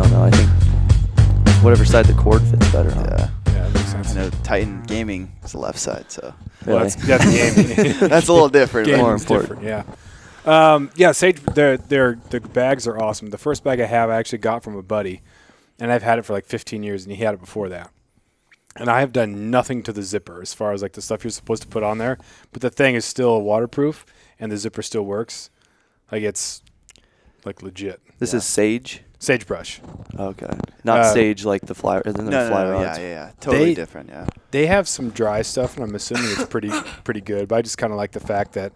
don't know. I think whatever side the cord fits better on. Yeah. Yeah, that makes sense. I know Titan Gaming is the left side, so Well, Really? that's gaming. that's a little different. but- More Gaming's important. different, yeah. Yeah, Sage, the bags are awesome. The first bag I have I actually got from a buddy, and I've had it for like 15 years, and he had it before that. And I have done nothing to the zipper as far as like the stuff you're supposed to put on there, but the thing is still waterproof, and the zipper still works. Like it's like legit. This is Sage. Sagebrush. Okay. Not Sage like the fly. Isn't it No, fly no, rods? yeah. Totally They- different, yeah. They have some dry stuff, and I'm assuming it's pretty good. But I just kind of like the fact that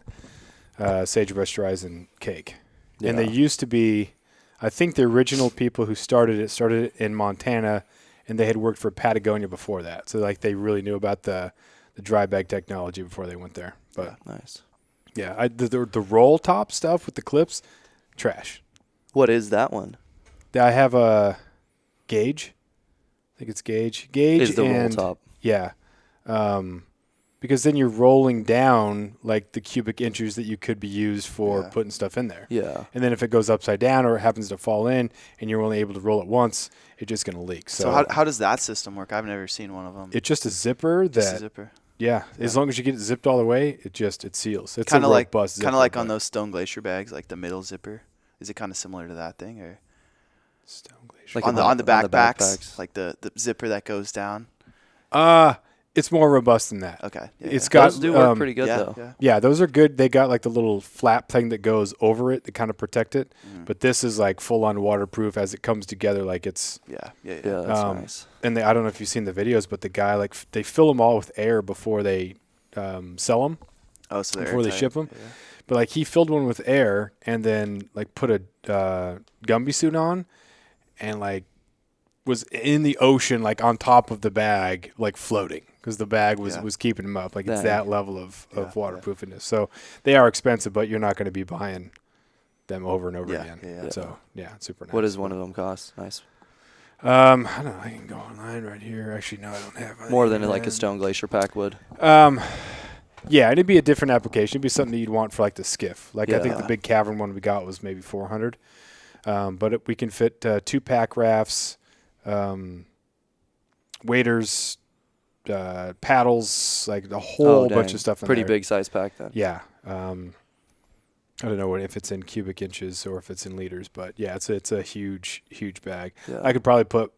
sagebrush dries in cake. And they Yeah. used to be, I think the original people who started it in Montana, and they had worked for Patagonia before that. So like they really knew about the dry bag technology before they went there. But Nice. yeah, the roll top stuff with the clips, trash. What is that one? I have a Gauge. I think it's Gauge. Gauge Is the roll and top. yeah, because then you're rolling down like the cubic inches that you could be used for Yeah. putting stuff in there. Yeah. And then if it goes upside down or it happens to fall in and you're only able to roll it once, it's just going to leak. So how does that system work? I've never seen one of them. it's just a zipper that, Just a zipper. yeah, as long as you get it zipped all the way, it seals. It's Kind a of like robust zipper, on but- those Stone Glacier bags, like the middle zipper. Is it kind of similar to that thing, or Stone Glacier. Like on the backpacks. backpacks, like the zipper that goes down? It's more robust than that. Okay. Yeah, It's yeah. got Those do work pretty good yeah, though. yeah. Yeah, those are good. They got like the little flap thing that goes over it to kind of protect it. Mm. But this is like full on waterproof as it comes together. Like it's, Yeah. Yeah, that's Um, nice. and I don't know if you've seen the videos, but the guy like they fill them all with air before they sell them, Oh, so they're before they airtight. ship 'em? Yeah. but like he filled one with air and then like put a Gumby suit on and like was in the ocean, like on top of the bag, like floating because the bag was, Yeah. was keeping him up. Like it's Dang. that level of Yeah, waterproofiness. So they are expensive, but you're not going to be buying them over and over Yeah, again. yeah, yeah. So yeah, it's super nice. What does one of them cost? Nice. I don't know. I can go online right here. Actually, no, I don't have. More than like a Stone Glacier pack would. Yeah, it'd be a different application. It'd be something that you'd want for like the skiff. Like I think Yeah. the big cavern one we got was maybe 400. But we can fit 2 pack rafts, waders, paddles, like a whole bunch dang. of stuff in Pretty there. big size pack then. Yeah. I don't know if it's in cubic inches or if it's in liters, but yeah, it's a huge bag. Yeah. I could probably put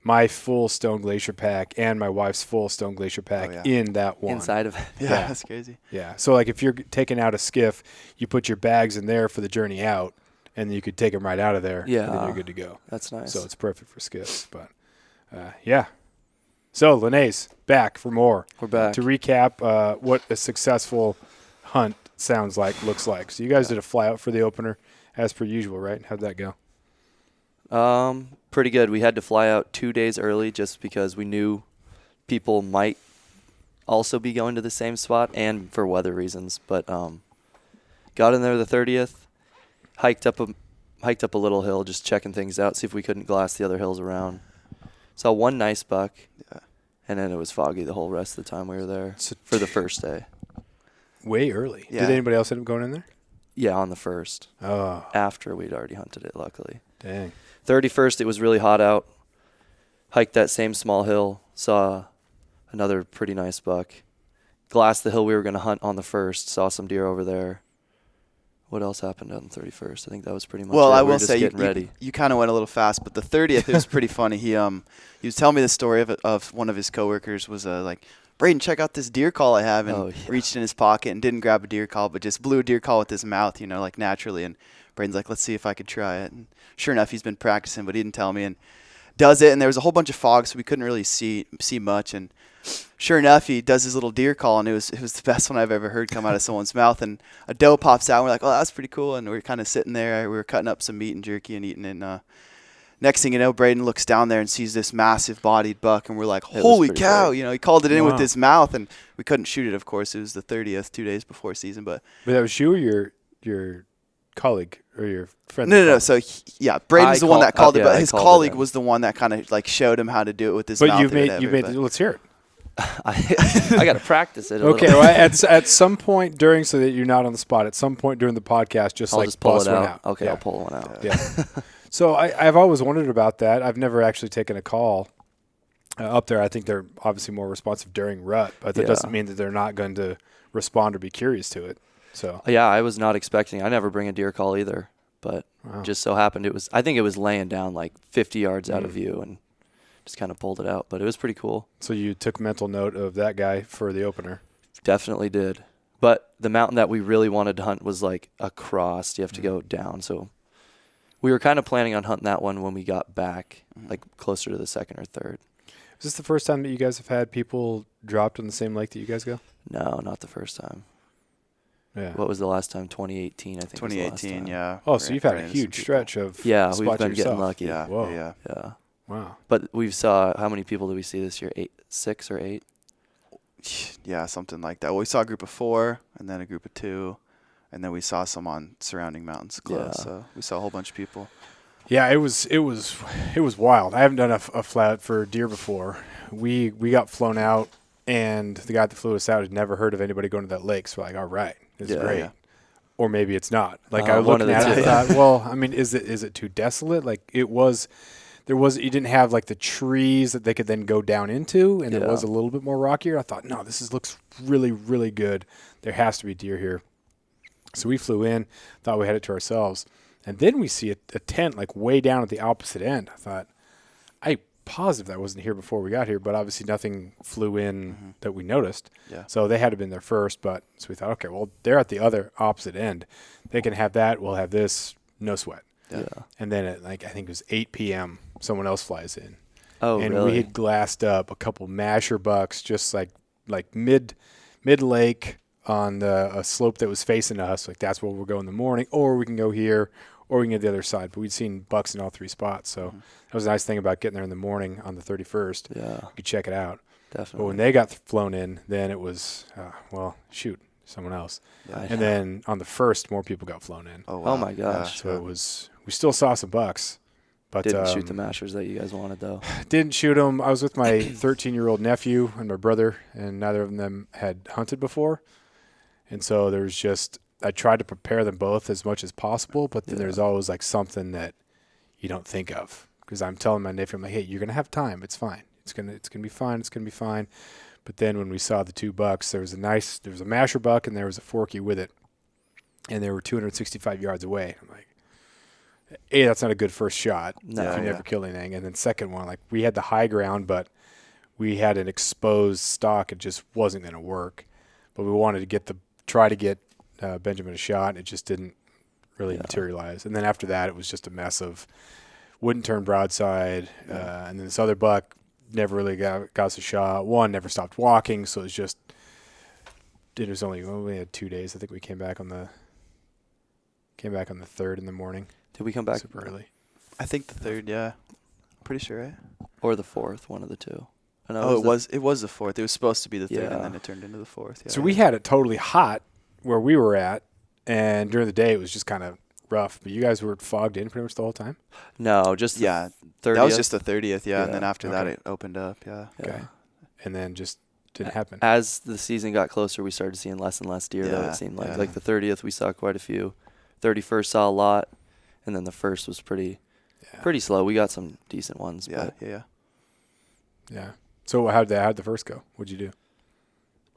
my full Stone Glacier pack and my wife's full Stone Glacier pack yeah. in that one. Inside of it. Yeah, Yeah. that's crazy. Yeah. So like if you're taking out a skiff, you put your bags in there for the journey out, and then you could take them right out of there. And then Yeah. you're good to go. That's nice. So it's perfect for skiffs. But yeah. So Linne's back for more. We're back. To recap, what a successful hunt looks like. So you guys did a fly out for the opener, as per usual, right? How'd that go? Pretty good. We had to fly out 2 days early just because we knew people might also be going to the same spot and for weather reasons. But got in there the 30th, hiked up a little hill, just checking things out, see if we couldn't glass the other hills around. Saw one nice buck, Yeah. and then it was foggy the whole rest of the time we were there So for the first day. Way early. Yeah. Did anybody else end up going in there? Yeah, on the first, Oh, after we'd already hunted it, luckily. dang. 31st, it was really hot out. Hiked that same small hill. Saw another pretty nice buck. Glassed the hill we were going to hunt on the first. Saw some deer over there. What else happened on the 31st? I think that was pretty much Well, it. I We were will just say getting ready. you kind of went a little fast, but the 30th it was pretty funny. He was telling me the story of one of his coworkers was like, Brayden, check out this deer call I have, and Oh, yeah. reached in his pocket and didn't grab a deer call, but just blew a deer call with his mouth, like naturally. And Brayden's like, let's see if I could try it. And sure enough, he's been practicing, but he didn't tell me, and does it. And there was a whole bunch of fog, so we couldn't really see much. And sure enough, he does his little deer call, and it was the best one I've ever heard come out of someone's mouth. And a doe pops out, and we're like, oh, that's pretty cool. And we're kind of sitting there. We were cutting up some meat and jerky and eating it. And next thing you know, Brayden looks down there and sees this massive bodied buck, and we're like, was holy pretty cow. big. He called it in Wow. with his mouth, and we couldn't shoot it, of course. It was the 30th, 2 days before season. But But that was you or your colleague or your friend? no. So, Braden's the one that called it, yeah, but I his called it colleague in. was the one that kind of like showed him how to do it with his But mouth. you've or made whatever, but- let's hear it. I got to practice it a Okay, little. well, at some point during, so that you're not on the spot, at some point during the podcast, just I'll like just pull bust it one out. out. Okay, yeah. I'll pull one out. Yeah. So I've always wondered about that. I've never actually taken a call up there. I think they're obviously more responsive during rut, but that doesn't mean that they're not going to respond or be curious to it. So Yeah, I was not expecting. I never bring a deer call either, but just so happened I think it was laying down like 50 yards out of view and just kind of pulled it out. But it was pretty cool. So you took mental note of that guy for the opener. Definitely did. But the mountain that we really wanted to hunt was like across. You have to go down. So we were kind of planning on hunting that one when we got back, like closer to the second or third. Is this the first time that you guys have had people dropped on the same lake that you guys go? No, not the first time. Yeah. What was the last time? 2018, I think. 2018, was the last time. yeah. Oh, so you've had a huge stretch of Yeah, spots we've been yourself. getting lucky. Yeah, Whoa. yeah. Wow. But we saw, how many people did we see this year? 6 or 8? Yeah, something like that. Well, we saw a group of 4 and then a group of 2, and then we saw some on surrounding mountains close. Yeah. So we saw a whole bunch of people. Yeah, it was wild. I haven't done a flat for deer before. We got flown out, and the guy that flew us out had never heard of anybody going to that lake. So we're like, all right, it's great. Yeah. Or maybe it's not. Like I was one of looking the at it, two. I thought, well, I mean, is it too desolate? Like it was. You didn't have like the trees that they could then go down into, and it was a little bit more rockier. I thought, no, looks really, really good. There has to be deer here. So we flew in, thought we had it to ourselves. And then we see a tent like way down at the opposite end. I thought, I positive that wasn't here before we got here, but obviously nothing flew in that we noticed. Yeah. So they had to have been there first, so we thought, okay, well, they're at the other opposite end. They can have that, we'll have this, no sweat. Yeah. And then at I think it was 8 p.m., someone else flies in. Oh, and really? we had glassed up a couple masher bucks just like mid lake on a slope that was facing us. Like that's where we'll go in the morning, or we can go here, or we can get the other side. But we'd seen bucks in all 3 spots. So that was a nice thing about getting there in the morning on the 31st. Yeah, You could check it out. definitely. But when they got flown in, then it was, someone else. Yeah. And then on the 1st, more people got flown in. Oh, wow. Oh, my gosh. So it was, we still saw some bucks. But Didn't shoot the mashers that you guys wanted, though. Didn't shoot them. I was with my 13-year-old nephew and my brother, and neither of them had hunted before. And so there's just, I tried to prepare them both as much as possible, but then there's always like something that you don't think of. Because I'm telling my nephew, I'm like, hey, you're going to have time. It's fine. It's gonna be fine. It's going to be fine. But then when we saw the 2 bucks, there was a masher buck and there was a forky with it. And they were 265 yards away. I'm like, A, that's not a good first shot. No. If you Yeah. never kill anything. And then second one, like we had the high ground, but we had an exposed stock. It just wasn't going to work. But we wanted to try to get Benjamin a shot. And it just didn't really materialize. And then after that, it was just a mess of wouldn't turn broadside. And then this other buck never really got us a shot. One never stopped walking. So it was only had 2 days. I think we came back on the 3rd in the morning. Did we come back? Super early. I think the 3rd, yeah. Pretty sure, right? Or the 4th, one of the two. I know It was the 4th. It was supposed to be the 3rd, Yeah. and then it turned into the 4th. Yeah, So we had it totally hot where we were at, and during the day it was just kind of rough. But you guys were fogged in pretty much the whole time? No, just the Yeah, 30th. that was just the 30th, yeah. And then Yeah. after that, Okay. it opened up, yeah. Okay. And then just didn't happen. As the season got closer, we started seeing less and less deer, though, Yeah, it seemed like. yeah. Like the 30th, we saw quite a few. 31st saw a lot, and then the 1st was pretty slow. We got some decent ones. Yeah, But yeah. Yeah. So how'd the first go? What'd you do?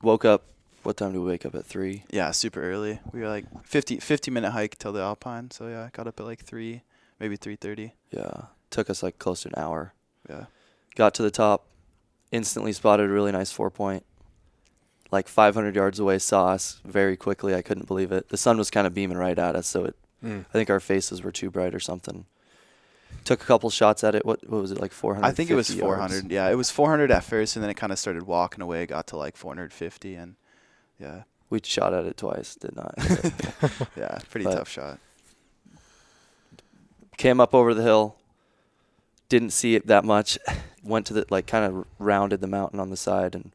woke up. What time did we wake up at? 3? Yeah, super early. We were like 50-minute hike till the Alpine. So, yeah, I got up at like 3, maybe 3:30. Yeah. Took us like close to an hour. Yeah. Got to the top. Instantly spotted a really nice 4-point. Like 500 yards away, saw us very quickly. I couldn't believe it. The sun was kind of beaming right at us, so I think our faces were too bright or something. Took a couple shots at it. What was it, like 400? I think it was 400. Yeah, it was 400 at first, and then it kind of started walking away, got to like 450, and yeah. We shot at it twice, did not. Yeah, pretty But- tough shot. Came up over the hill. Didn't see it that much. Went to kind of rounded the mountain on the side, and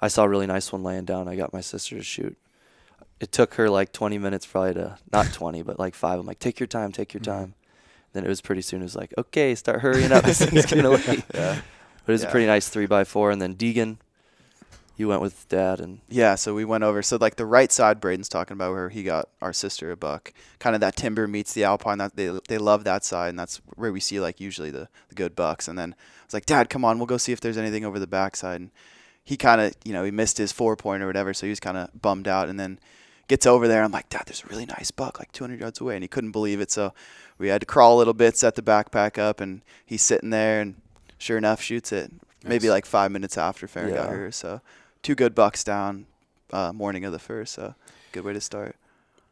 I saw a really nice one laying down. I got my sister to shoot. It took her like 20 minutes probably to, not 20, but like 5. I'm like, take your time, take your time. Then it was pretty soon. It was like, okay, start hurrying up. This thing's going to leave. Yeah. But it was a pretty nice 3x4. And then Degan, You went with Dad and Yeah, so we went over. So like the right side, Brayden's talking about where he got our sister a buck. Kind of that timber meets the alpine. That they love that side, and that's where we see like usually the good bucks. And then I was like, Dad, come on, we'll go see if there's anything over the backside. And he kind of, he missed his 4-point or whatever, so he was kind of bummed out. And then gets over there. I'm like, Dad, there's a really nice buck, like 200 yards away, and he couldn't believe it. So we had to crawl a little bit, set the backpack up, and he's sitting there, and sure enough, shoots it. Maybe like 5 minutes after Farron got here. So 2 good bucks down morning of the first, so good way to start.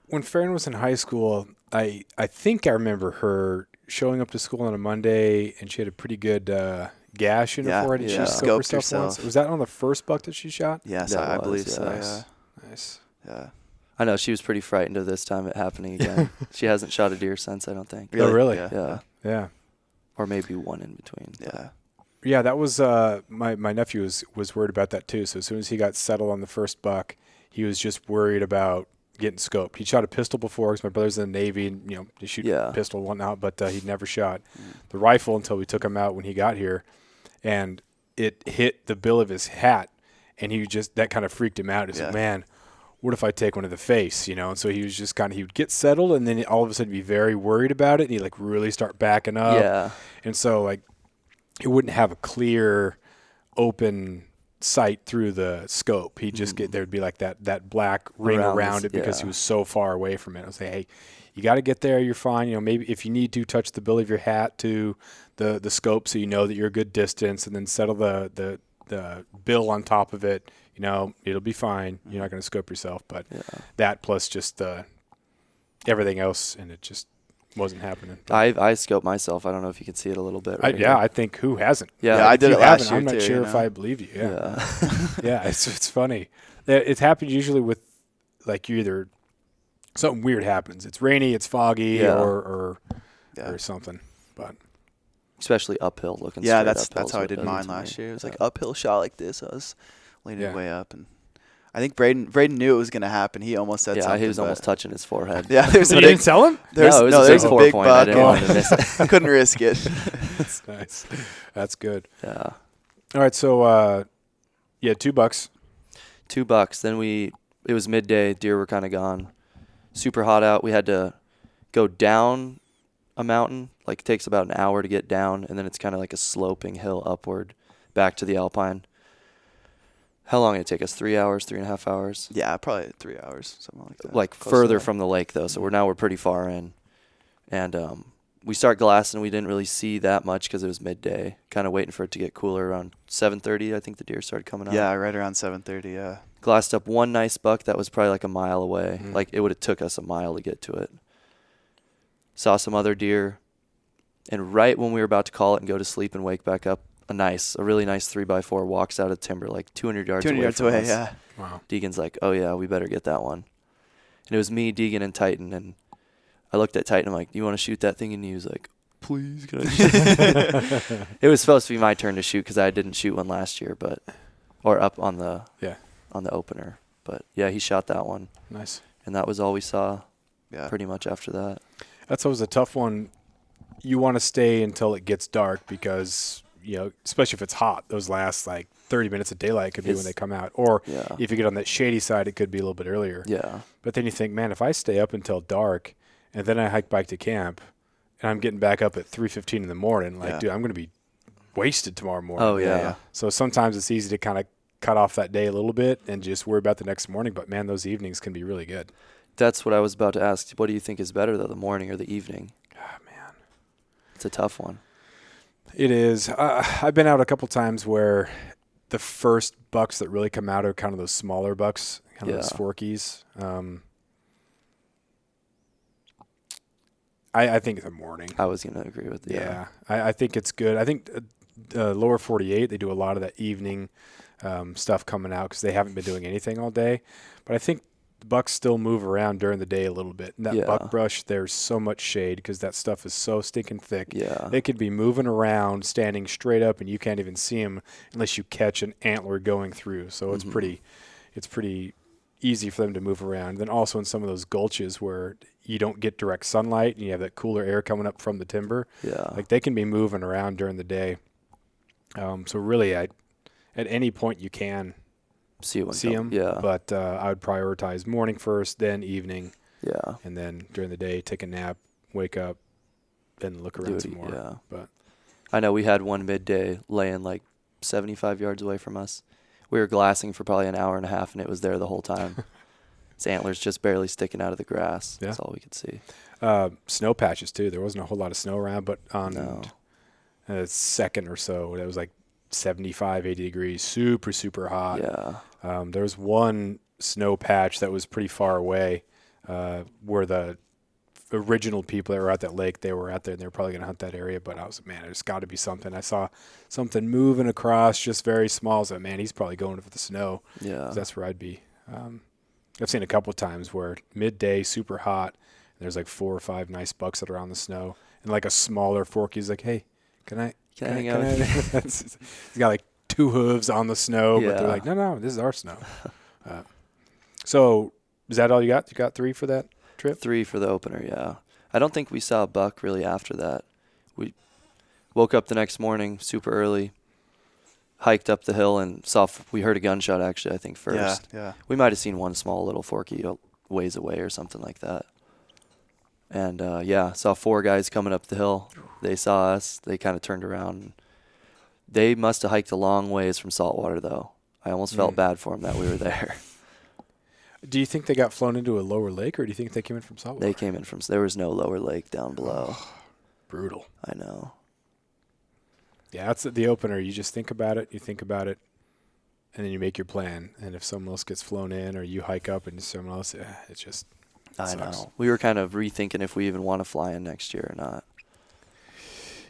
When Farron was in high school, I think I remember her showing up to school on a Monday, and she had a pretty good gash in her forehead, and she scoped herself once. Was that on the first buck that she shot? Yes, I believe so. Yeah. Nice. Yeah. I know she was pretty frightened of this time it happening again. She hasn't shot a deer since, I don't think. Really? Oh, really? Yeah. Or maybe one in between. Yeah. Yeah, that was my nephew was worried about that too. So as soon as he got settled on the first buck, he was just worried about getting scoped. He shot a pistol before because my brother's in the Navy, and they shoot a pistol and whatnot, but he'd never shot the rifle until we took him out when he got here, and it hit the bill of his hat, and that kind of freaked him out. He's like, man, what if I take one to the face, And so he was just he would get settled, and then all of a sudden be very worried about it, and he'd really start backing up. Yeah. And so he wouldn't have a clear, open sight through the scope. He'd just there'd be like that black ring around it because he was so far away from it. I was like, hey, you got to get there. You're fine. Maybe if you need to, touch the bill of your hat to the scope so you know that you're a good distance, and then settle the bill on top of it. It'll be fine. You're not going to scope yourself. But that plus just everything else, and it just wasn't happening. I scoped myself. I don't know if you can see it a little bit. I think who hasn't? Yeah, I did it last year. I'm not sure if I believe you. Yeah. Yeah, it's funny. It's happened usually with you either something weird happens. It's rainy, it's foggy, or something. But especially uphill looking. Yeah, that's how I did mine last year. It was like uphill shot like this. I was leaning way up, and I think Brayden knew it was going to to He almost said something. Yeah, he was almost touching his forehead. Yeah, there's you didn't tell him? There's a big buck. I didn't want to miss it. I couldn't risk it. That's nice. That's good. Yeah. All right, so 2 bucks. 2 bucks. Then it was midday. Deer were kind of gone. Super hot out. We had to go down a mountain. It takes about an hour to get down, and then it's kind of like a sloping hill upward back to the alpine. How long did it take us? 3 hours, 3.5 hours? Yeah, probably 3 hours, something like that. Further from the lake, though, so we're pretty far in. And we start glassing. We didn't really see that much because it was midday, kind of waiting for it to get cooler. Around 7:30, I think the deer started coming out. Yeah, right around 7:30, yeah. Glassed up one nice buck that was probably a mile away. It would have took us a mile to get to it. Saw some other deer. And right when we were about to call it and go to sleep and wake back up, a really nice 3x4 walks out of timber 200 yards away. 200 yards away, yeah. Wow. Deegan's like, oh yeah, we better get that one. And it was me, Deegan, and Titan. And I looked at Titan. I'm like, you want to shoot that thing? And he was like, please, can I shoot it? It was supposed to be my turn to shoot because I didn't shoot one last year, or up on the opener. But yeah, he shot that one. Nice. And that was all we saw. Pretty much after that. That's always a tough one. You want to stay until it gets dark because, especially if it's hot, those last 30 minutes of daylight could be when they come out. Or if you get on that shady side, it could be a little bit earlier. Yeah. But then you think, man, if I stay up until dark and then I hike back to camp and I'm getting back up at 3:15 in the morning, dude, I'm going to be wasted tomorrow morning. Oh, yeah. So sometimes it's easy to kind of cut off that day a little bit and just worry about the next morning. But, man, those evenings can be really good. That's what I was about to ask. What do you think is better, though, the morning or the evening? Ah, man. It's a tough one. It is. I've been out a couple times where the first bucks that really come out are kind of those smaller bucks, kind of those forkies. I think the morning. I was going to agree with you. Yeah. I think it's good. I think lower 48, they do a lot of that evening stuff coming out because they haven't been doing anything all day. But I think the bucks still move around during the day a little bit. And that buckbrush, there's so much shade because that stuff is so stinking thick. Yeah. They could be moving around, standing straight up, and you can't even see them unless you catch an antler going through. So it's pretty easy for them to move around. Then also in some of those gulches where you don't get direct sunlight and you have that cooler air coming up from the timber. Yeah. They can be moving around during the day. So really, at any point you can, see one see come. them. Yeah. But I would prioritize morning first, then evening, Yeah. and then during the day, take a nap, wake up, then look around some more. Yeah. But I know we had one midday laying like 75 yards away from us. We were glassing for probably an hour and a half, and it was there the whole time. Its antlers just barely sticking out of the grass. Yeah. That's all we could see. snow patches too. There wasn't a whole lot of snow around, but on No. a second or so, it was like 75, 80 degrees, super, super hot. Yeah. There was one snow patch that was pretty far away where the original people that were at that lake, they were out there and they were probably going to hunt that area. But I was like, man, there's got to be something. I saw something moving across just very small. I was like, man, he's probably going for the snow. Yeah. 'Cause that's where I'd be. I've seen a couple of times where midday, super hot, and there's like 4 or 5 nice bucks that are on the snow. And like a smaller Forky's like, hey, can I hang out with you? He's got like 2 hooves on the snow, but they're Yeah. like, no, this is our snow. So is that all you got? You got 3 for that trip? 3 for the opener, yeah. I don't think we saw a buck really after that. We woke up the next morning super early, hiked up the hill, and we heard a gunshot actually, I think, first. Yeah. We might have seen one small little Forky a ways away or something like that. And, saw 4 guys coming up the hill. They saw us. They kind of turned around. They must have hiked a long ways from saltwater, though. I almost felt bad for them that we were there. Do you think they got flown into a lower lake, or do you think they came in from saltwater? They came in from – there was no lower lake down below. Brutal. I know. Yeah, that's the opener. You just think about it, and then you make your plan. And if someone else gets flown in or you hike up and someone else, it's just I sucks. know. We were kind of rethinking if we even want to fly in next year or not.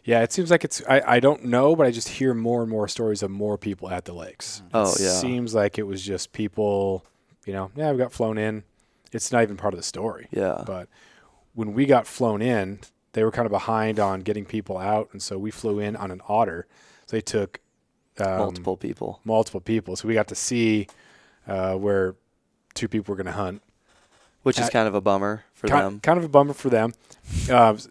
Yeah, it seems like I don't know, but I just hear more and more stories of more people at the lakes. Oh, It yeah. seems like it was just people, we got flown in. It's not even part of the story. Yeah. But when we got flown in, they were kind of behind on getting people out, and so we flew in on an otter. So they took Multiple people. So we got to see where 2 people were going to hunt. Which is kind of a bummer for them. Kind of a bummer for them.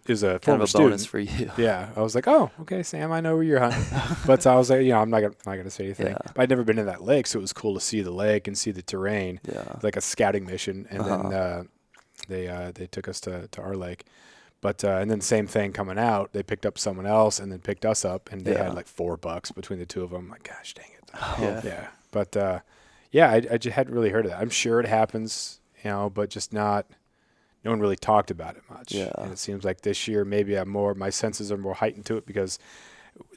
Is a Kind former of a student. bonus for you. Yeah, I was like, oh, okay, Sam, I know where you're hunting. But I was like, I'm not gonna say anything. Yeah. But I'd never been in that lake, so it was cool to see the lake and see the terrain. Yeah. Like a scouting mission, and then they took us to our lake. But and then same thing coming out, they picked up someone else and then picked us up, and they had like 4 bucks between the 2 of them. I'm like, gosh, dang it. Yeah. But I just hadn't really heard of that. I'm sure it happens, but just not. No one really talked about it much. Yeah. And it seems like this year maybe my senses are more heightened to it because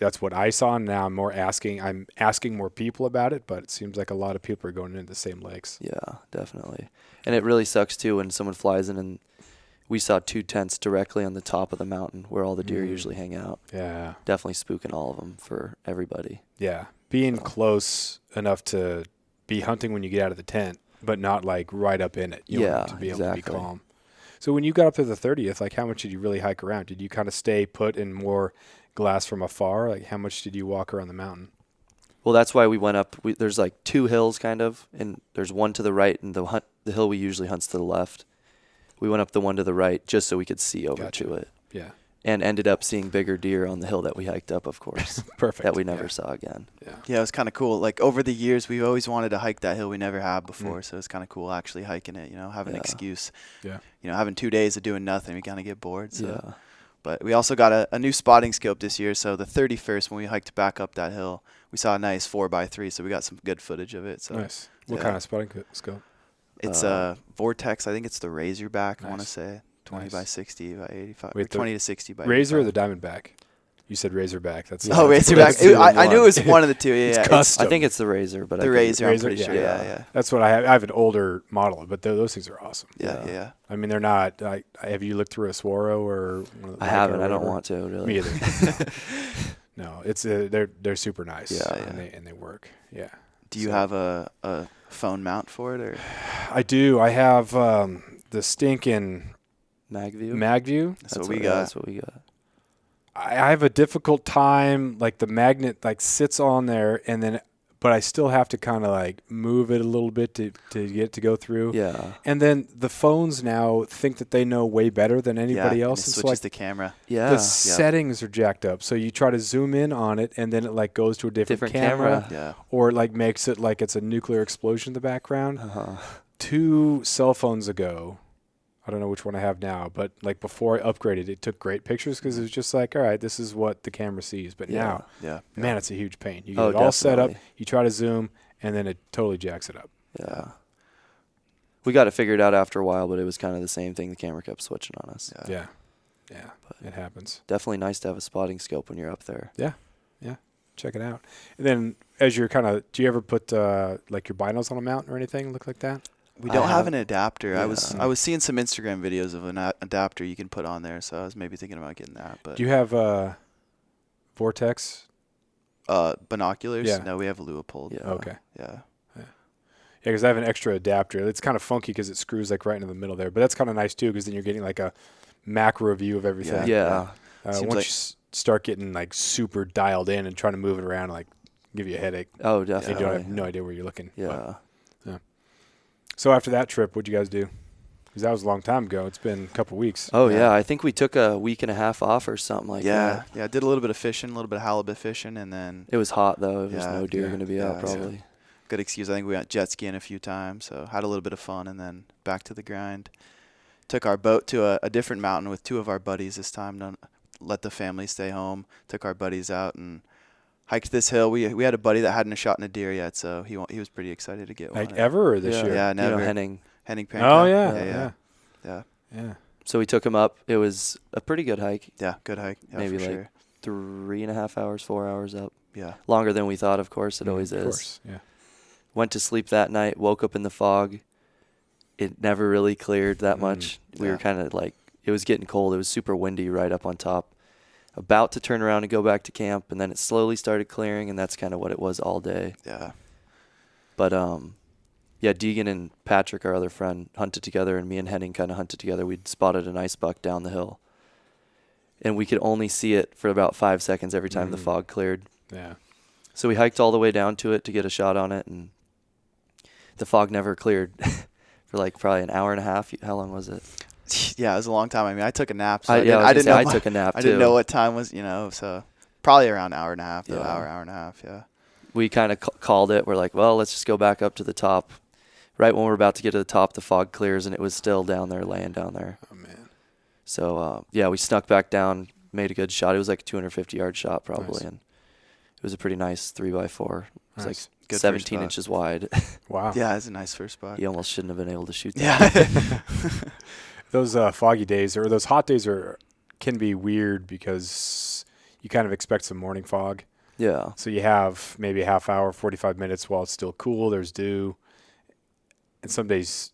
that's what I saw. And now I'm asking more people about it, but it seems like a lot of people are going into the same lakes. Yeah, definitely. And it really sucks too when someone flies in and we saw 2 tents directly on the top of the mountain where all the deer usually hang out. Yeah. Definitely spooking all of them for everybody. Yeah. Being close enough to be hunting when you get out of the tent, but not like right up in it. To be able to be calm. So when you got up to the 30th, like how much did you really hike around? Did you kind of stay put and more glass from afar? Like how much did you walk around the mountain? Well, that's why we went up. There's like 2 hills kind of, and there's one to the right, and the hill we usually hunt's to the left. We went up the one to the right just so we could see over to it. Yeah. And ended up seeing bigger deer on the hill that we hiked up, of course. Perfect. That we never saw again. Yeah, it was kind of cool. Like over the years, we've always wanted to hike that hill we never have before, so it's kind of cool actually hiking it. Have an excuse. Yeah. Having 2 days of doing nothing, we kind of get bored. So. Yeah. But we also got a new spotting scope this year. So the 31st, when we hiked back up that hill, we saw a nice 4x3. So we got some good footage of it. So nice. What kind of spotting scope? It's a Vortex. I think it's the Razorback. Nice. I want to say 20 by 60 by 85. Wait, or 20 to 60 by Razor 85. or the Diamondback? You said Razorback. That's Razorback. I knew it was one of the 2. Yeah, custom. I think it's the Razor, but the Razor. I'm pretty sure. Yeah. That's what I have. I have an older model, but those things are awesome. Yeah. I mean, they're not. Have you looked through a Swaro or? I haven't. I don't want to really. Me either. No, it's they're super nice. Yeah. And they work. Yeah. Do you have a phone mount for it, or? I do. I have the stinking MagView. That's what we got. That's what we got. I have a difficult time. Like the magnet, like sits on there, but I still have to kind of like move it a little bit to get it to go through. Yeah. And then the phones now think that they know way better than anybody yeah, else. and it It's switches like the camera. Yeah. the settings are jacked up. So you try to zoom in on it, and then it like goes to a different camera, Yeah. or it like makes it like it's a nuclear explosion in the background. Uh-huh. 2 cell phones ago, I don't know which one I have now, but like before I upgraded, it took great pictures because it was just like, all right, this is what the camera sees. But now, Yeah. man, it's a huge pain. You get Oh, it all set up, definitely. you try to zoom, and then it totally jacks it up. Yeah. We got it figured out after a while, but it was kind of the same thing. The camera kept switching on us. Yeah. It happens. Definitely nice to have a spotting scope when you're up there. Check it out. And then as you're kind of, do you ever put like your binos on a mount or anything look like that? We I don't have have- an adapter. yeah. I was seeing some Instagram videos of an adapter you can put on there, so I was maybe thinking about getting that. But Do you have Vortex? binoculars? Yeah. No, we have Leupold. Yeah. Okay. Yeah. Yeah, because I have an extra adapter. It's kind of funky because it screws like right into the middle there, but that's kind of nice too because then you're getting like a macro view of everything. Yeah. Seems Once like- you start getting like super dialed in and trying to move it around, like give you a headache. Oh, You don't definitely. have no idea where you're looking. Yeah. So after that trip, what'd you guys do? Because that was a long time ago. It's been a couple weeks. Oh, Yeah. yeah. I think we took a week and a half off or something like that. Yeah. Did a little bit of fishing, a little bit of halibut fishing, and then It was hot, though. There's Yeah, no deer yeah, going to be yeah, out, probably. good excuse. I think we went jet skiing a few times, so had a little bit of fun, and then back to the grind. Took our boat to a different mountain with 2 of our buddies this time. Let the family stay home. Took our buddies out and hiked this hill. We had a buddy that hadn't shot in a deer yet, so he was pretty excited to get Like one. ever or this yeah. year? Yeah, You know, never. Henning. Henning Oh, Pankow. yeah. Yeah. Yeah. So we took him up. It was a pretty good hike. Yeah, good hike. Yeah, Maybe for like sure. 3.5 hours, 4 hours up. Yeah. Longer than we thought, of course. It always Of is. course. Yeah. Went to sleep that night, woke up in the fog. It never really cleared that Mm, much. We yeah. were kind of like, it was getting cold. It was super windy right up on top. About to turn around and go back to camp, and then it slowly started clearing, and that's kind of what it was all day. Yeah. But yeah, Degan and Patrick, our other friend, hunted together, and me and Henning kind of hunted together. We'd spotted a nice buck down the hill, and we could only see it for about 5 seconds every time the fog cleared. Yeah. So we hiked all the way down to it to get a shot on it, and the fog never cleared for like probably an hour and a half. How long was it? Yeah, it was a long time. I mean, I took a nap, so I didn't know. I took a nap I too. didn't know what time was, so probably around an hour and a half, though. Yeah. Hour and a half, yeah. We kind of called it. We're like, well, let's just go back up to the top. Right when we're about to get to the top, the fog clears, and it was still down there, laying down there. Oh, man. So, yeah, we snuck back down, made a good shot. It was like a 250-yard shot probably, Nice. and it was a pretty nice 3x4. It was Nice. like Good first 17 spot. inches wide. Wow. Yeah, it's a nice first spot. You almost shouldn't have been able to shoot that. Yeah. Those foggy days or those hot days can be weird because you kind of expect some morning fog. Yeah. So you have maybe a half hour, 45 minutes while it's still cool. There's dew. And some days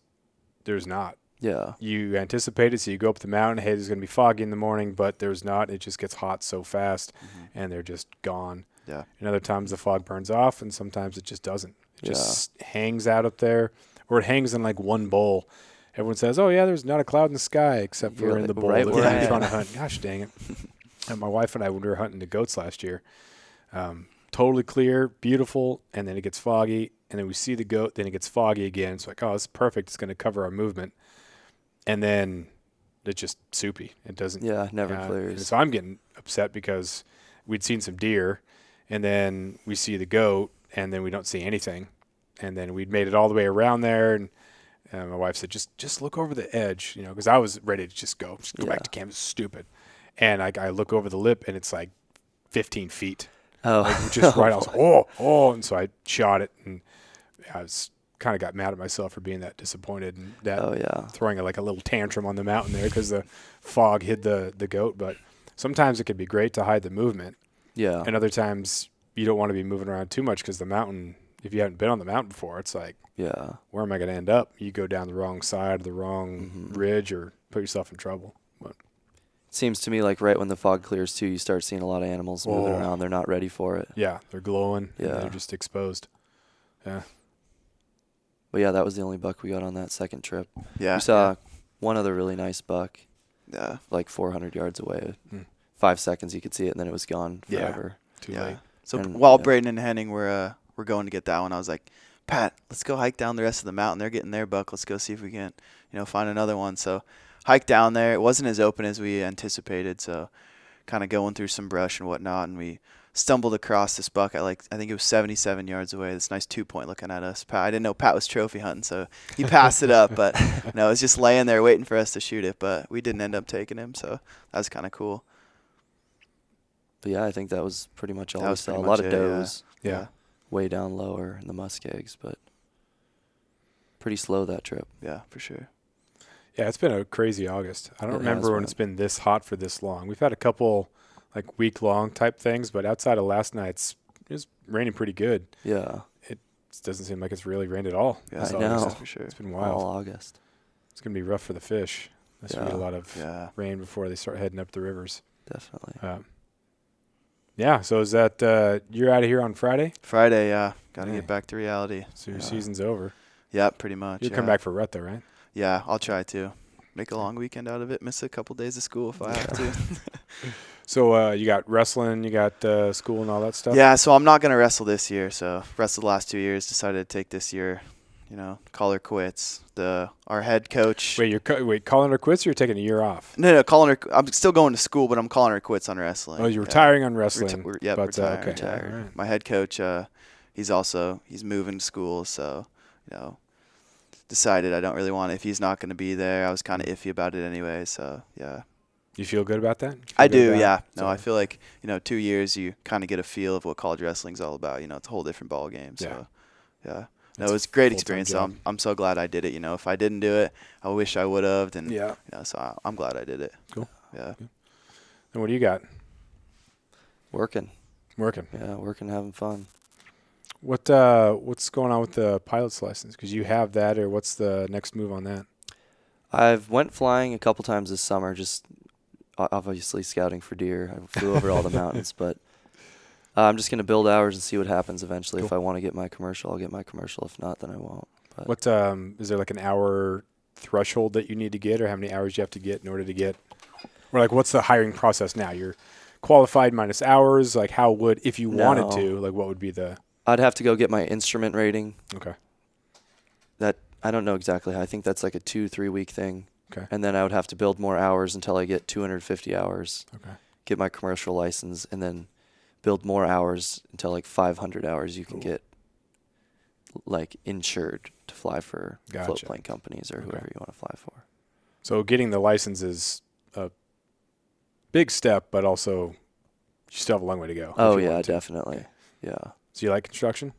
there's not. Yeah. You anticipate it, so you go up the mountain. Hey, there's going to be foggy in the morning, but there's not. It just gets hot so fast, and they're just gone. Yeah. And other times the fog burns off, and sometimes it just doesn't. It Yeah. just hangs out up there, or it hangs in like one bowl. Everyone says, "Oh yeah, there's not a cloud in the sky except You're for in the bowl right that where I I'm am. trying to hunt." Gosh dang it! And my wife and I, when we were hunting the goats last year, totally clear, beautiful, and then it gets foggy, and then we see the goat, then it gets foggy again. It's like, oh, it's perfect. It's going to cover our movement, and then it's just soupy. It doesn't. Yeah, never and clears. so I'm getting upset because we'd seen some deer, and then we see the goat, and then we don't see anything, and then we'd made it all the way around there, and my wife said, just look over the edge, because I was ready to just go Yeah. back to camp. It's stupid. And I look over the lip, and it's like 15 feet. Oh, Like, just right. I was like, oh. And so I shot it, and I was kind of got mad at myself for being that disappointed and that Oh, yeah. throwing like a little tantrum on the mountain there because the fog hid the goat. But sometimes it can be great to hide the movement. Yeah. And other times you don't want to be moving around too much because the mountain, if you haven't been on the mountain before, it's like, Yeah. where am I going to end up? You go down the wrong side, the wrong Mm-hmm. ridge, or put yourself in trouble. But Seems to me like right when the fog clears too, you start seeing a lot of animals moving Oh. around. They're not ready for it. yeah, they're glowing. And Yeah. they're just exposed. Yeah. But yeah, that was the only buck we got on that second trip. Yeah. We saw one other really nice buck, Yeah. like 400 yards away. Hmm. 5 seconds you could see it, and then it was gone Yeah. forever. Too Yeah. late. So And, while yeah. Brayden and Henning were we're going to get that one. I was like, Pat, let's go hike down the rest of the mountain. They're getting their buck. Let's go see if we can, find another one. So hiked down there. It wasn't as open as we anticipated, so kind of going through some brush and whatnot, and we stumbled across this buck at I think it was 77 yards away. This nice 2-point looking at us. I didn't know Pat was trophy hunting, so he passed it up, but it was just laying there waiting for us to shoot it, but we didn't end up taking him, so that was kind of cool. But yeah, I think that was pretty much all That we was saw. A pretty lot much of it, does Yeah. way down lower in the muskegs, but pretty slow that trip. Yeah, for sure. Yeah, it's been a crazy August. I don't It remember has when been. it's been this hot for this long. We've had a couple week-long type things, but outside of last night's, it was raining pretty good. Yeah. It doesn't seem like it's really rained at all. Yeah, this I know. August. for sure. It's been wild. All August. It's going to be rough for the fish. There's going to be a Yeah. lot of Yeah. rain before they start heading up the rivers. Definitely. Yeah, so is that you're out of here on Friday? Friday, yeah. Got to Dang. get back to reality. So your Yeah. season's over. Yeah, pretty much. You'll yeah. come back for rut though, right? Yeah, I'll try to. Make a long weekend out of it. Miss a couple days of school if I have to. So you got wrestling, you got school and all that stuff? Yeah, so I'm not going to wrestle this year. So wrestled the last 2 years. Decided to take this year, call her quits. Our head coach. Wait, calling her quits or you're taking a year off? No, calling her. I'm still going to school, but I'm calling her quits on wrestling. Oh, you're Yeah. retiring on wrestling. Yep, but, retired. okay. Retired. All right. My head coach, he's moving to school, so decided I don't really want it if he's not going to be there. I was kind of iffy about it anyway, so yeah. You feel good about that? I do, about yeah. it? No, I feel like 2 years you kind of get a feel of what college wrestling's all about. It's a whole different ball game. So yeah. No, It's it was a a great full-time experience. job. So I'm so glad I did it. If I didn't do it, I wish I would have. And Yeah. So I'm glad I did it. Cool. Yeah. And what do you got? Working. Working. Yeah, working, having fun. What's going on with the pilot's license? Because you have that, or what's the next move on that? I've went flying a couple times this summer, just obviously scouting for deer. I flew over all the mountains, but I'm just going to build hours and see what happens eventually. Cool. If I want to get my commercial, I'll get my commercial. If not, then I won't. But What is there an hour threshold that you need to get, or how many hours you have to get in order to get? Or what's the hiring process now? You're qualified minus hours. How would, if you wanted No. to, what would be the? I'd have to go get my instrument rating. Okay. That I don't know exactly how. I think that's like a 2-3 week thing. Okay. And then I would have to build more hours until I get 250 hours. Okay. Get my commercial license, and then build more hours until 500 hours. You can get insured to fly for float Gotcha. plane companies or Okay. whoever you want to fly for. So getting the license is a big step, but also you still have a long way to go. Oh if you yeah, want to. definitely. Yeah, So you like construction?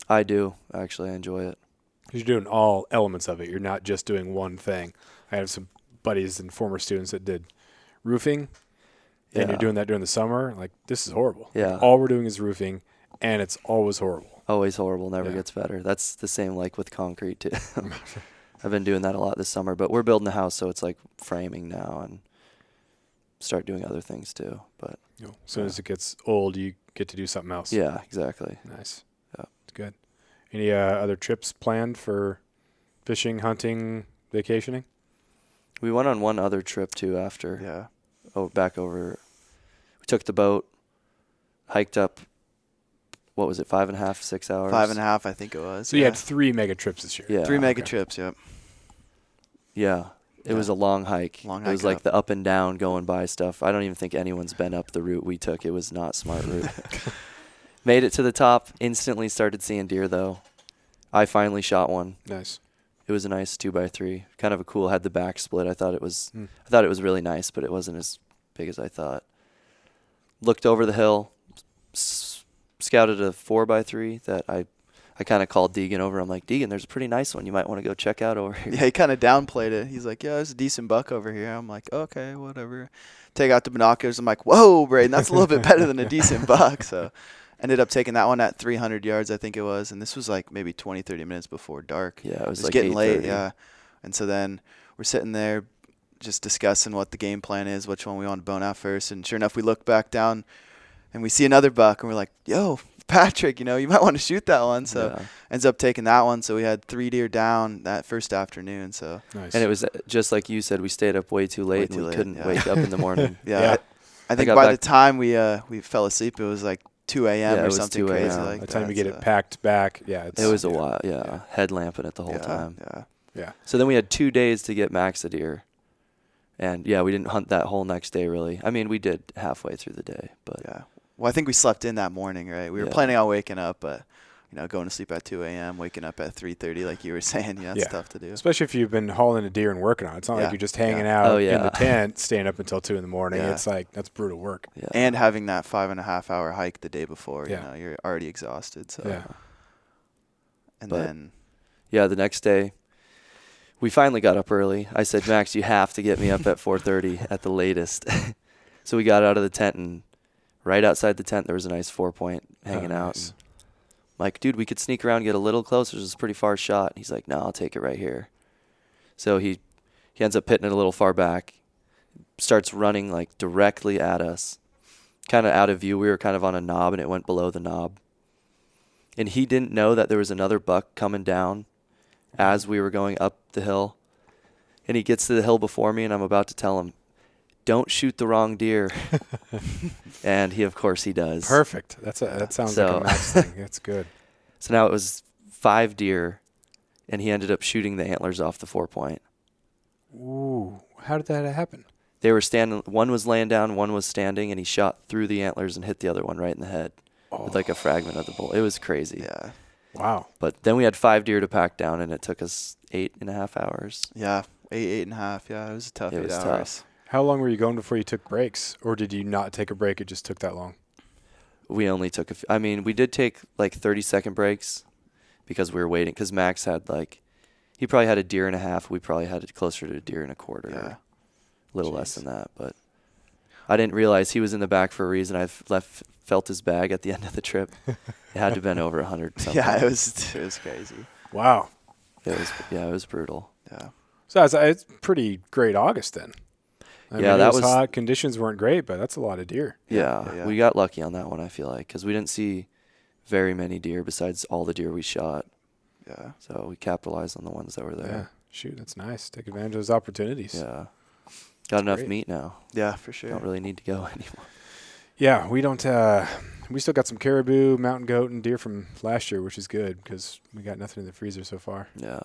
I do actually. I enjoy it. 'Cause you're doing all elements of it. You're not just doing one thing. I have some buddies and former students that did roofing, and Yeah. you're doing that during the summer. This is horrible. Yeah. All we're doing is roofing, and it's always horrible. Always horrible. Never Yeah. gets better. That's the same with concrete too. I've been doing that a lot this summer, but we're building a house, so it's framing now and start doing other things too. But As soon as it gets old, you get to do something else. yeah, exactly. Nice. Yeah. It's good. Any other trips planned for fishing, hunting, vacationing? We went on one other trip too after. Yeah. Back over. We took the boat, hiked up. What was it? 5.5, 6 hours. 5.5, I think it was. So you had 3 mega trips this year. Yeah. 3 mega Okay. trips, yep. Yeah. It Yeah. was a long hike. Long It was hike up. the up and down going by stuff. I don't even think anyone's been up the route we took. It was not smart route. Made it to the top. Instantly started seeing deer though. I finally shot one. Nice. It was a nice 2x3. Kind of a cool. Had the back split. I thought it was. Hmm. I thought it was really nice, but it wasn't as big as I thought. Looked over the hill. Scouted a 4x3 that I kind of called Degan over. I'm like, Degan, there's a pretty nice one. You might want to go check out over here. Yeah, he kind of downplayed it. He's like, yeah, there's a decent buck over here. I'm like, okay, whatever. Take out the binoculars. I'm like, whoa, Brayden, that's a little bit better than a decent buck. So ended up taking that one at 300 yards, I think it was. And this was maybe 20, 30 minutes before dark. Yeah, it was getting late, 8:30. yeah. And so then we're sitting there just discussing what the game plan is, which one we want to bone out first. And sure enough, we look back down and we see another buck, and we're like, yo, Patrick, you might want to shoot that one. So Yeah. ends up taking that one. So we had 3 deer down that first afternoon. So Nice. And it was just like you said, we stayed up way too late too and we late, couldn't yeah. wake up in the morning. yeah, Yeah. I think got by back- the time we fell asleep, it was like 2 a.m. Yeah, it or was something 2 crazy a.m. like By that. the time you get it packed back, It was a while, headlamping it the whole time. Yeah. So then we had 2 days to get max a deer. And, we didn't hunt that whole next day, really. I mean, we did halfway through the day. But Yeah. Well, I think we slept in that morning, right? We were planning on waking up, but, going to sleep at 2 a.m., waking up at 3:30 like you were saying. Yeah, that's tough to do. Especially if you've been hauling a deer and working on it. It's not like you're just hanging out in the tent, staying up until 2 in the morning. Yeah. It's like, that's brutal work. Yeah. And having that 5.5-hour hike the day before, Yeah. you're already exhausted. So. Yeah. And But, then. Yeah, the next day, we finally got up early. I said, Max, you have to get me up at 4:30 at the latest. So we got out of the tent, and right outside the tent, there was a nice 4-point hanging out. Nice. And I'm like, dude, we could sneak around and get a little closer. It's a pretty far shot. He's like, no, I'll take it right here. So he ends up hitting it a little far back, starts running like directly at us, kind of out of view. We were kind of on a knob, and it went below the knob. And he didn't know that there was another buck coming down as we were going up the hill. And he gets to the hill before me, and I'm about to tell him, don't shoot the wrong deer. And he does. Perfect. That sounds like a Max thing. That's good. So now it was 5 deer, and he ended up shooting the antlers off the 4-point. Ooh. How did that happen? They were standing. One was laying down, one was standing, and he shot through the antlers and hit the other one right in the head with like a fragment of the bull. It was crazy. Yeah. Wow. But then we had 5 deer to pack down, and it took us 8.5 hours. Yeah. 8.5. Yeah, it was a tough 8 hours. Tough. How long were you going before you took breaks? Or did you not take a break? It just took that long? We only took we did take like 30-second breaks because we were waiting. Because Max had he probably had a deer and a half. We probably had it closer to a deer and a quarter. Yeah. A little less than that. But I didn't realize he was in the back for a reason. I felt his bag at the end of the trip. It had to have been over 100 something. Yeah, it was crazy. Wow. It was brutal. Yeah. So it's pretty great August then. I mean, that it was was hot. Conditions weren't great, but that's a lot of deer. Yeah, we got lucky on that one, I feel like, because we didn't see very many deer besides all the deer we shot. Yeah. So we capitalized on the ones that were there. Yeah. Shoot, that's nice. Take advantage of those opportunities. Yeah. Got enough great. meat now. Yeah, for sure. Don't really need to go anymore. Yeah, we don't. We still got some caribou, mountain goat, and deer from last year, which is good because we got nothing in the freezer so far. Yeah.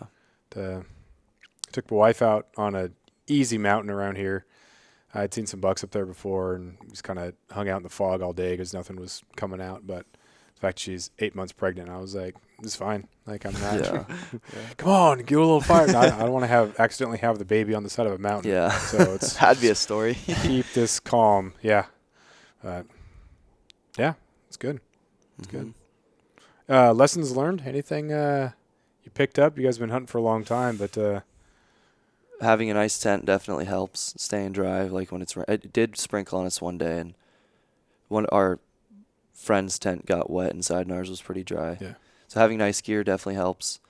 Took my wife out on a easy mountain around here. I had seen some bucks up there before, and just kind of hung out in the fog all day because nothing was coming out. But the fact she's 8 months pregnant, I was like, "This is fine. Like I'm not. Yeah. Come on, get a little fire." No, I don't want to accidentally have the baby on the side of a mountain. Yeah. So it's That'd be a story. keep this calm. Yeah. Yeah, it's good. It's Mhm. good. Lessons learned? Anything you picked up? You guys have been hunting for a long time, but Having a nice tent definitely helps. Staying dry, like when it did sprinkle on us one day, and our friend's tent got wet inside, and ours was pretty dry. Yeah. So having nice gear definitely helps.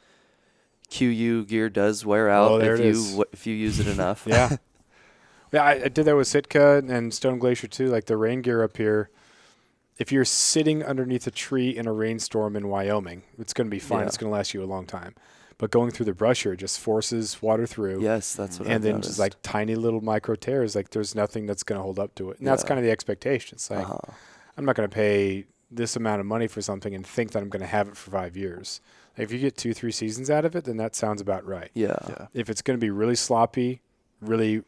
QU gear does wear out if you use it enough. yeah. Yeah, I did that with Sitka and Stone Glacier too. Like the rain gear up here, if you're sitting underneath a tree in a rainstorm in Wyoming, it's going to be fine. Yeah. It's going to last you a long time. But going through the brush here just forces water through. Yes, that's what I've And then noticed. just like tiny little micro tears, like there's nothing that's going to hold up to it. And that's kind of the expectation. It's like, I'm not going to pay this amount of money for something and think that I'm going to have it for 5 years. Like if you get 2-3 seasons out of it, then that sounds about right. Yeah. If it's going to be really sloppy, really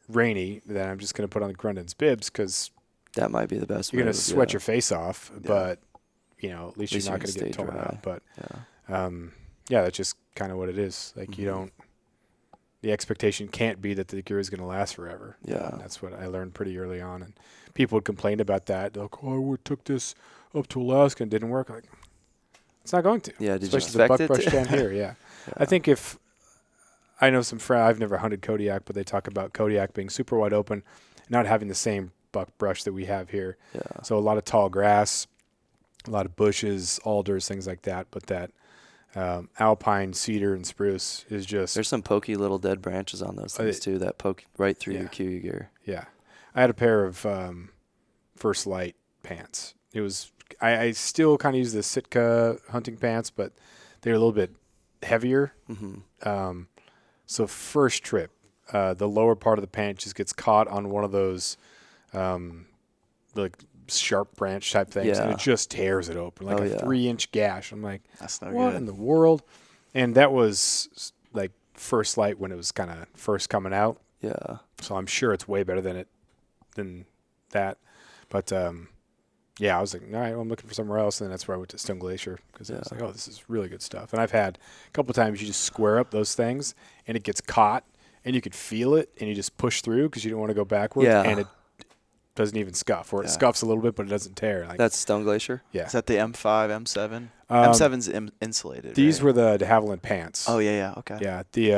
rainy, then I'm just going to put on the Grundon's bibs because That might be the best. you're going to move, sweat your face off, but at least At least you're not you going can to get stay torn dry. out. But Yeah. that's just kind of what it is. Like you don't. The expectation can't be that the gear is going to last forever. Yeah. And that's what I learned pretty early on, and people would complain about that. They're like, "Oh, we took this up to Alaska and didn't work." Like, it's not going to. Yeah, did you especially the expect it buckbrush to? down here. Yeah. I think if I know some friends, I've never hunted Kodiak, but they talk about Kodiak being super wide open, not having the same buckbrush that we have here. Yeah. So a lot of tall grass, a lot of bushes, alders, things like that. But that alpine, cedar, and spruce is just There's some pokey little dead branches on those things too that poke right through your QU gear. Yeah. I had a pair of First Light pants. It was I still kind of use the Sitka hunting pants, but they're a little bit heavier. Mm-hmm. So first trip, the lower part of the pant just gets caught on one of those like sharp branch type things, and Yeah. it just tears it open like Oh, a yeah. 3-inch gash. I'm like, That's not what good. in the world? And that was like first light when it was kind of first coming out. Yeah. So I'm sure it's way better than that. But yeah, I was like, all right, well, I'm looking for somewhere else, and that's where I went to Stone Glacier because I was Yeah. like, oh, this is really good stuff. And I've had a couple of times you just square up those things, and it gets caught, and you could feel it, and you just push through because you don't want to go backwards, Yeah. and it doesn't even scuff, or it Yeah. scuffs a little bit, but it doesn't tear. Like, That's Stone Glacier? yeah. Is that the M5, M7? Um, M7's insulated. These right? were the de Havilland pants. Oh yeah. Okay. Yeah, the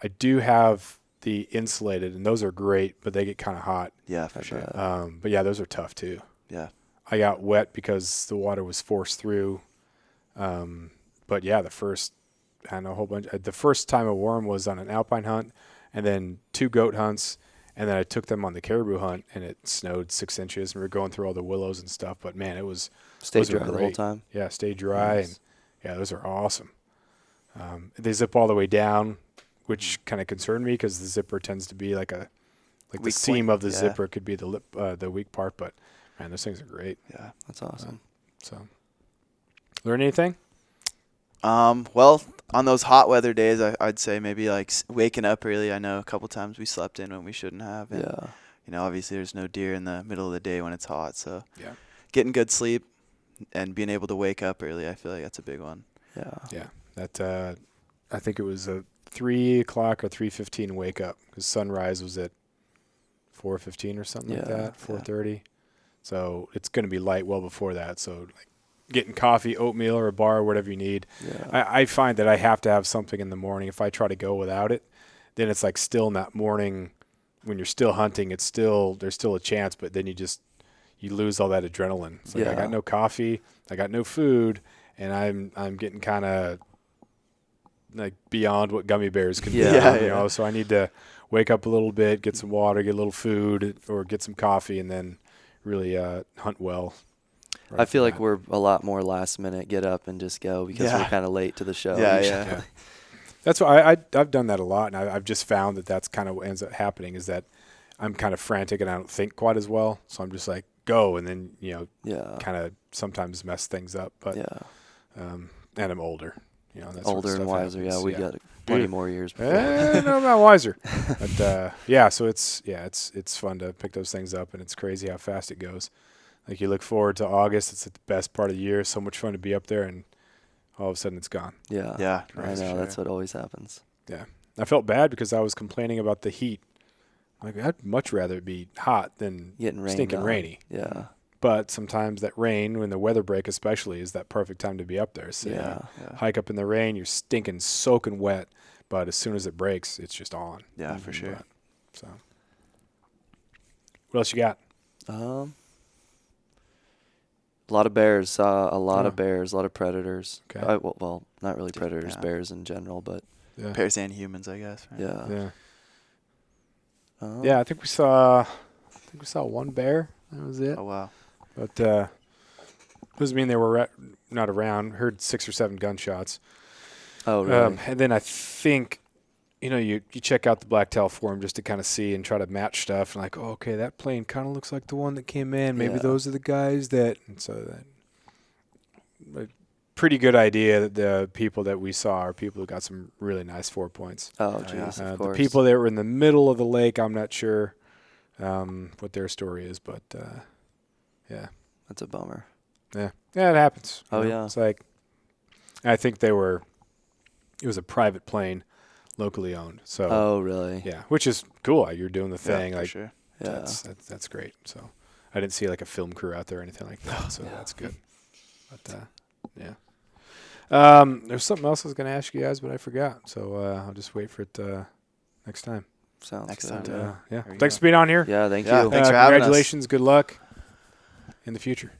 I do have the insulated, and those are great, but they get kind of hot. Yeah, for I sure. bet. But yeah, those are tough too. Yeah. I got wet because the water was forced through. But yeah, the first time I wore them was on an alpine hunt, and then 2 goat hunts, and then I took them on the caribou hunt, and it snowed 6 inches, and we were going through all the willows and stuff. But man, it was Stay those are dry the whole great. time? Yeah, stay dry, Nice. and yeah, those are awesome. They zip all the way down, which kind of concerned me because the zipper tends to be like the Weak seam point, of the yeah. zipper could be the weak part. But man, those things are great. Yeah. That's awesome. So, learn anything? Well, on those hot weather days, I'd say maybe like waking up early. I know a couple times we slept in when we shouldn't have. And, Yeah. You know, obviously there's no deer in the middle of the day when it's hot. So Yeah. getting good sleep and being able to wake up early, I feel like that's a big one. Yeah. Yeah, that I think it was a 3 o'clock or 3:15 wake up because sunrise was at 4:15 or something like Yeah, that, 4:30. So it's going to be light well before that. So like getting coffee, oatmeal, or a bar, or whatever you need. Yeah. I find that I have to have something in the morning. If I try to go without it, then it's like still in that morning when you're still hunting. There's still a chance, but then you lose all that adrenaline. It's like I Yeah. got no coffee, I got no food, and I'm getting kind of like beyond what gummy bears can Yeah. do. Yeah, You yeah. know, so I need to wake up a little bit, get some water, get a little food, or get some coffee, and then really hunt well. right I feel from like that. we're a lot more last minute get up and just go because Yeah. we're kind of late to the show. Yeah, usually. yeah. Yeah. That's why I've done that a lot, and I've just found that that's kind of what ends up happening is that I'm kind of frantic and I don't think quite as well. So I'm just like, go, and then, Yeah. kind of sometimes mess things up. But Yeah. and I'm older, that sort of Older and stuff wiser. happens. Yeah, we got plenty more years before. No, I'm not wiser. But yeah, so it's fun to pick those things up, and it's crazy how fast it goes. Like you look forward to August; it's the best part of the year. So much fun to be up there, and all of a sudden it's gone. Yeah. Yeah. I for know. sure. That's what always happens. Yeah, I felt bad because I was complaining about the heat. Like I'd much rather it be hot than Getting rained stinking on. rainy. Yeah. But sometimes that rain, when the weather break especially, is that perfect time to be up there. So Yeah. Yeah. hike up in the rain, you're stinking, soaking wet. But as soon as it breaks, it's just on. Yeah, for sure. But, so, what else you got? A lot of bears. Saw a lot Oh. of bears. A lot of predators. Okay. Well, not really predators. Yeah. Bears in general, but Yeah, Bears and humans, I guess. Right? yeah. yeah, Um, yeah. I think we saw one bear. That was it. Oh wow. But doesn't mean they were not around. Heard 6 or 7 gunshots. Oh, really? And then I think, you check out the blacktail forum just to kind of see and try to match stuff. And like, oh, okay, that plane kind of looks like the one that came in. Maybe Yeah. those are the guys that. And so that, a pretty good idea that the people that we saw are people who got some really nice 4 points. Oh, yeah. jeez. Of The course. people that were in the middle of the lake, I'm not sure what their story is, but yeah. That's a bummer. Yeah, it happens. Oh, yeah. It's like, I think it was a private plane, locally owned. So, Oh, really? yeah, which is cool. You're doing the Yeah, thing. for Like, sure. Yeah. that's great. So, I didn't see like a film crew out there or anything like that. So that's good. But, yeah. There's something else I was going to ask you guys, but I forgot. So, I'll just wait for it next time. Sounds Next good. time, But, yeah. yeah. There you Thanks go. for being on here. Yeah, thank Yeah, you. thanks for having us. Congratulations. Good luck in the future.